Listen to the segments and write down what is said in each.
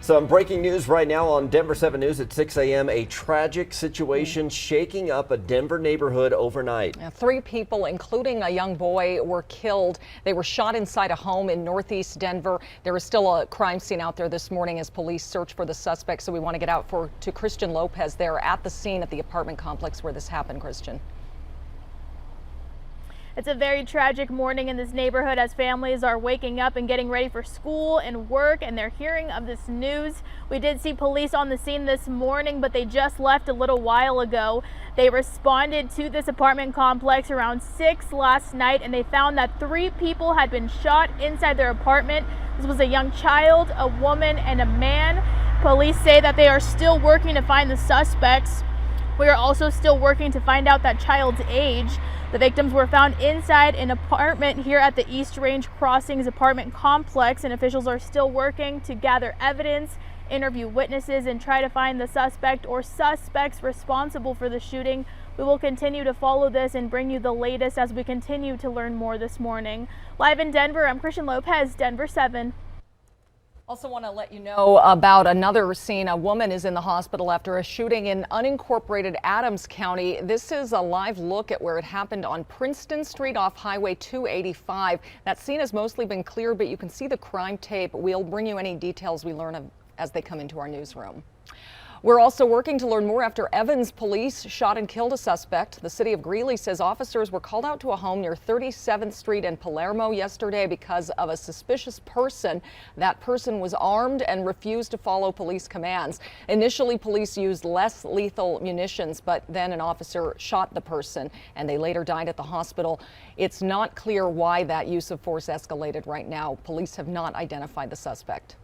Some breaking news right now on Denver 7 News at 6 a.m. A tragic situation shaking up a Denver neighborhood overnight. 3 people, including a young boy, were killed. They were shot inside a home in northeast Denver. There is still a crime scene out there this morning as police search for the suspect. So we want to get out to Christian Lopez there at the scene at the apartment complex where this happened. Christian. It's a very tragic morning in this neighborhood as families are waking up and getting ready for school and work, and they're hearing of this news. We did see police on the scene this morning, but they just left a little while ago. They responded to this apartment complex around 6 last night, and they found that 3 people had been shot inside their apartment. This was a young child, a woman, and a man. Police say that they are still working to find the suspects. We are also still working to find out that child's age. The victims were found inside an apartment here at the East Range Crossings apartment complex, and officials are still working to gather evidence, interview witnesses, and try to find the suspect or suspects responsible for the shooting. We will continue to follow this and bring you the latest as we continue to learn more this morning. Live in Denver, I'm Christian Lopez, Denver 7. Also want to let you know about another scene. A woman is in the hospital after a shooting in unincorporated Adams County. This is a live look at where it happened on Princeton Street off Highway 285. That scene has mostly been cleared, but you can see the crime tape. We'll bring you any details we learn of as they come into our newsroom. We're also working to learn more after Evans police shot and killed a suspect. The city of Greeley says officers were called out to a home near 37th Street in Palermo yesterday because of a suspicious person. That person was armed and refused to follow police commands. Initially, police used less lethal munitions, but then an officer shot the person and they later died at the hospital. It's not clear why that use of force escalated right now. Police have not identified the suspect.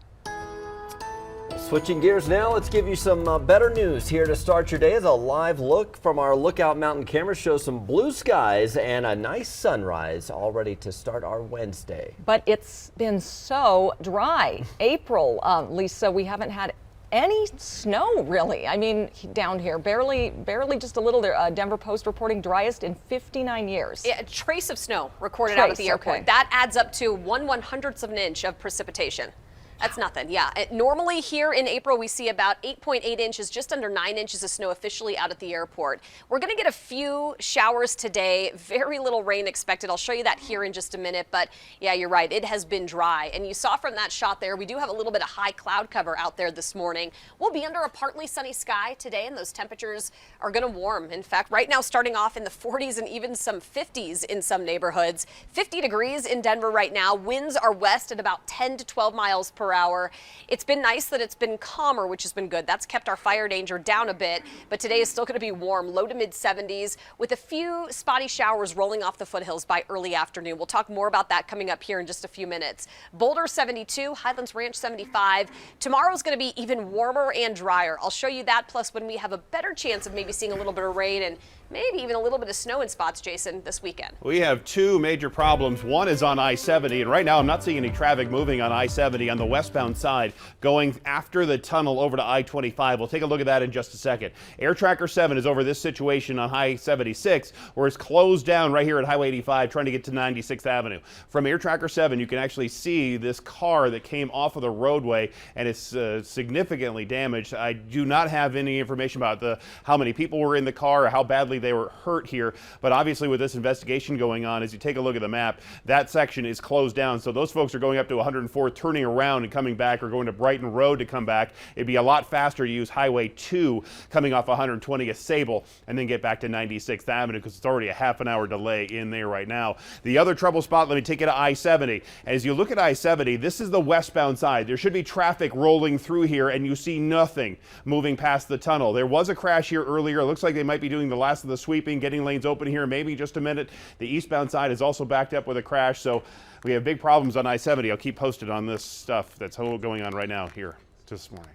Switching gears now, let's give you some better news here to start your day. As a live look from our Lookout Mountain camera shows some blue skies and a nice sunrise all ready to start our Wednesday. But it's been so dry. April, Lisa, we haven't had any snow really. I mean, down here, barely just a little there. Denver Post reporting driest in 59 years. Yeah, a trace of snow recorded out at the airport. Okay. That adds up to 1/100th of an inch of precipitation. That's nothing, yeah. Normally here in April, we see about 8.8 inches, just under 9 inches of snow officially out at the airport. We're going to get a few showers today, very little rain expected. I'll show you that here in just a minute, but yeah, you're right. It has been dry. And you saw from that shot there, we do have a little bit of high cloud cover out there this morning. We'll be under a partly sunny sky today, and those temperatures are going to warm. In fact, right now starting off in the 40s and even some 50s in some neighborhoods. 50 degrees in Denver right now. Winds are west at about 10 to 12 miles per hour. It's been nice that it's been calmer, which has been good. That's kept our fire danger down a bit, but today is still going to be warm, low to mid 70s with a few spotty showers rolling off the foothills by early afternoon. We'll talk more about that coming up here in just a few minutes. Boulder 72, Highlands Ranch 75. Tomorrow's going to be even warmer and drier. I'll show you that, plus when we have a better chance of maybe seeing a little bit of rain and maybe even a little bit of snow in spots, Jason, this weekend. We have 2 major problems. One is on I-70, and right now I'm not seeing any traffic moving on I-70 on the westbound side going after the tunnel over to I-25. We'll take a look at that in just a second. Air Tracker 7 is over this situation on I-76, where it's closed down right here at Highway 85 trying to get to 96th Avenue. From Air Tracker 7, you can actually see this car that came off of the roadway, and it's significantly damaged. I do not have any information about how many people were in the car or how badly they were hurt here, but obviously with this investigation going on, as you take a look at the map, that section is closed down, so those folks are going up to 104 turning around and coming back, or going to Brighton Road to come back. It'd be a lot faster to use Highway 2 coming off 120 at Sable and then get back to 96th Avenue, because it's already a half an hour delay in there right now. The other trouble spot, let me take you to I-70. As you look at I-70, this is the westbound side. There should be traffic rolling through here, and you see nothing moving past the tunnel. There was a crash here earlier. It looks like they might be doing the last of the sweeping, getting lanes open here, maybe just a minute. The eastbound side is also backed up with a crash, so we have big problems on I-70. I'll keep posted on this stuff that's going on right now here this morning.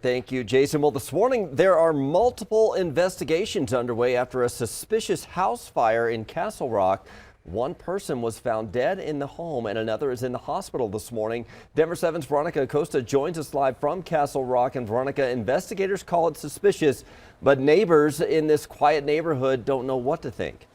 Thank you, Jason. Well, this morning there are multiple investigations underway after a suspicious house fire in Castle Rock. One person was found dead in the home and another is in the hospital this morning. Denver 7's Veronica Acosta joins us live from Castle Rock. And Veronica, investigators call it suspicious, but neighbors in this quiet neighborhood don't know what to think.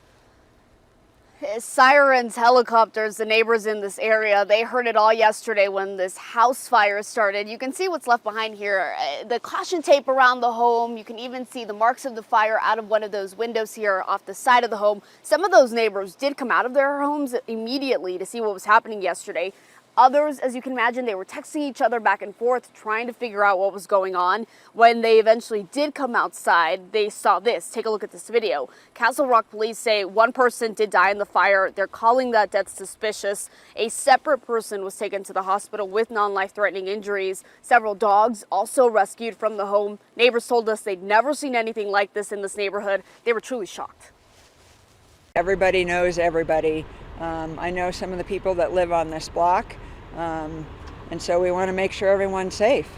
Sirens, helicopters, the neighbors in this area, they heard it all yesterday when this house fire started. You can see what's left behind here. The caution tape around the home. You can even see the marks of the fire out of one of those windows here off the side of the home. Some of those neighbors did come out of their homes immediately to see what was happening yesterday. Others, as you can imagine, they were texting each other back and forth, trying to figure out what was going on. When they eventually did come outside, they saw this. Take a look at this video. Castle Rock police say one person did die in the fire. They're calling that death suspicious. A separate person was taken to the hospital with non-life-threatening injuries. Several dogs also rescued from the home. Neighbors told us they'd never seen anything like this in this neighborhood. They were truly shocked. Everybody knows everybody. I know some of the people that live on this block, and so we want to make sure everyone's safe.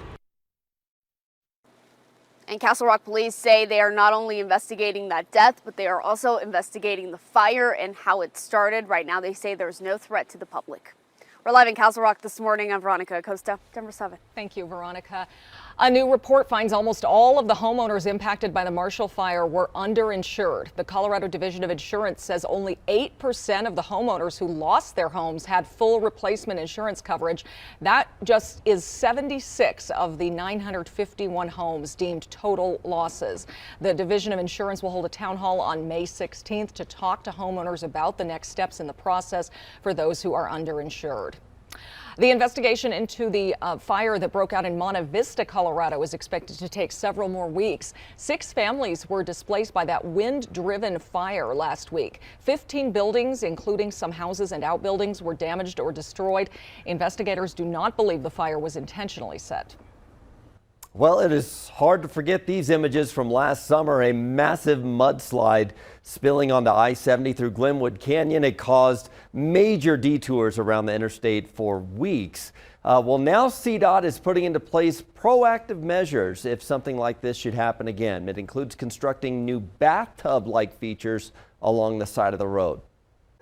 And Castle Rock police say they are not only investigating that death, but they are also investigating the fire and how it started. Right now, they say there's no threat to the public. We're live in Castle Rock this morning. I'm Veronica Acosta, Denver 7. Thank you, Veronica. A new report finds almost all of the homeowners impacted by the Marshall Fire were underinsured. The Colorado Division of Insurance says only 8% of the homeowners who lost their homes had full replacement insurance coverage. That just is 76 of the 951 homes deemed total losses. The Division of Insurance will hold a town hall on May 16th to talk to homeowners about the next steps in the process for those who are underinsured. The investigation into the fire that broke out in Monte Vista, Colorado, is expected to take several more weeks. 6 families were displaced by that wind-driven fire last week. 15 buildings, including some houses and outbuildings, were damaged or destroyed. Investigators do not believe the fire was intentionally set. Well, it is hard to forget these images from last summer. A massive mudslide spilling onto I-70 through Glenwood Canyon. It caused major detours around the interstate for weeks. Well, now CDOT is putting into place proactive measures if something like this should happen again. It includes constructing new bathtub-like features along the side of the road.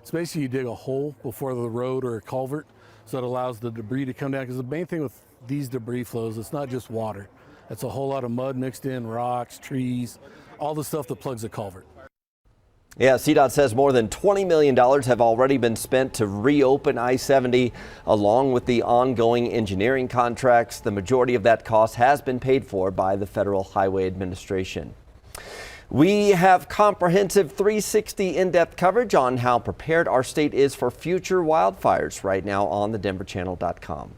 It's basically you dig a hole before the road or a culvert so it allows the debris to come down, because the main thing with these debris flows, it's not just water. It's a whole lot of mud mixed in, rocks, trees, all the stuff that plugs a culvert. Yeah, CDOT says more than $20 million have already been spent to reopen I-70, along with the ongoing engineering contracts. The majority of that cost has been paid for by the Federal Highway Administration. We have comprehensive 360 in-depth coverage on how prepared our state is for future wildfires right now on thedenverchannel.com.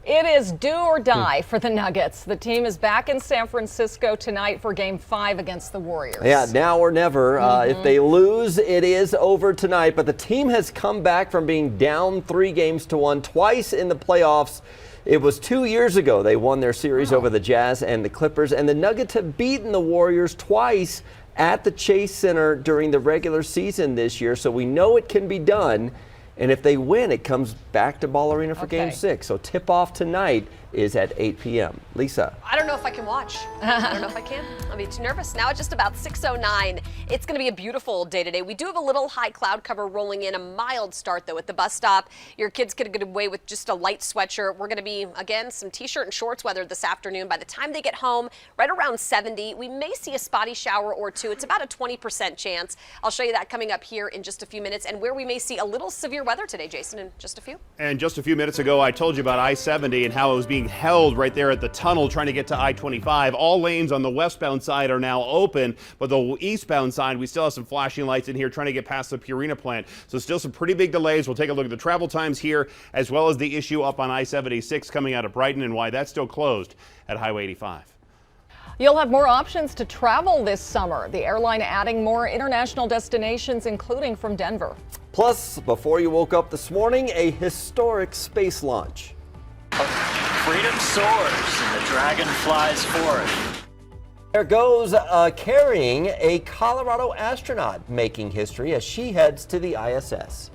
It is do or die for the Nuggets. The team is back in San Francisco tonight for Game 5 against the Warriors. Yeah, now or never. If they lose, it is over tonight. But the team has come back from being down 3-1 twice in the playoffs. It was 2 years ago they won their series over the Jazz and the Clippers. And the Nuggets have beaten the Warriors twice at the Chase Center during the regular season this year. So we know it can be done. And if they win, it comes back to Ball Arena for Game 6. So tip-off tonight is at 8 p.m. Lisa. I don't know if I can watch. I don't know if I can. I'll be too nervous. Now it's just about 6:09. It's going to be a beautiful day today. We do have a little high cloud cover rolling in. A mild start, though, at the bus stop. Your kids could get away with just a light sweatshirt. We're going to be, again, some T-shirt and shorts weather this afternoon. By the time they get home, right around 70, we may see a spotty shower or two. It's about a 20% chance. I'll show you that coming up here in just a few minutes, and where we may see a little severe weather today, Jason, in just a few. And just a few minutes ago, I told you about I-70 and how it was being held right there at the tunnel trying to get to I-25. All lanes on the westbound side are now open, but the eastbound side, we still have some flashing lights in here trying to get past the Purina plant. So still some pretty big delays. We'll take a look at the travel times here, as well as the issue up on I-76 coming out of Brighton and why that's still closed at Highway 85. You'll have more options to travel this summer. The airline adding more international destinations, including from Denver. Plus, before you woke up this morning, a historic space launch. Freedom soars and the dragon flies forth. There goes carrying a Colorado astronaut, making history as she heads to the ISS.